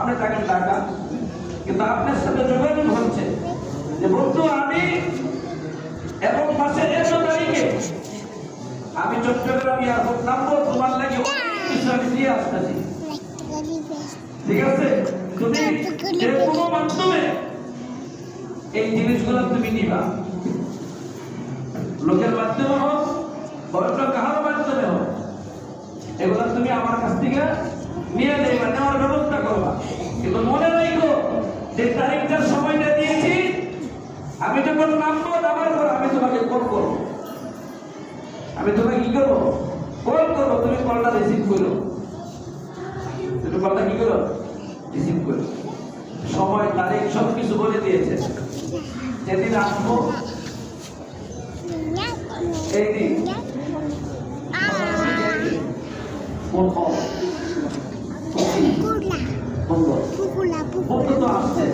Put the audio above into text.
আপনি তাকে টাকা, কিন্তু আপনার সাথে যোগাযোগ হচ্ছে যে বন্ধু আমি এবং মাসে এত তারিখে আমি চট্টগ্রাম এয়ারপোর্ট নামবো, তোমার লাগে কিছু আমি দিয়ে আসতেছি, ঠিক আছে? তুমি যে কোনো মাধ্যমে এই জিনিসগুলো তুমি নিবা, লোকের মাধ্যমে হোক বড় কাহার মাধ্যমে হোক, এগুলো তুমি আমার কাছ থেকে নিয়ে নেবা, নেওয়ার ব্যবস্থা করবা। কিন্তু মনে রাখো যে তারিখটার সময়টা দিয়েছি, আমি যখন নামবো নামার পর আমি তোমাকে কল করবো, আমি তোমাকে কি করবো, কল করবো, তুমি কলটা রিসিভ করো, তুমি কলটা কি করো, রিসিভ করো। সময় তারিখ সবকিছু বলে দিয়েছে, যেদিন আসবো এই দিন বন্ধু তো আসছে।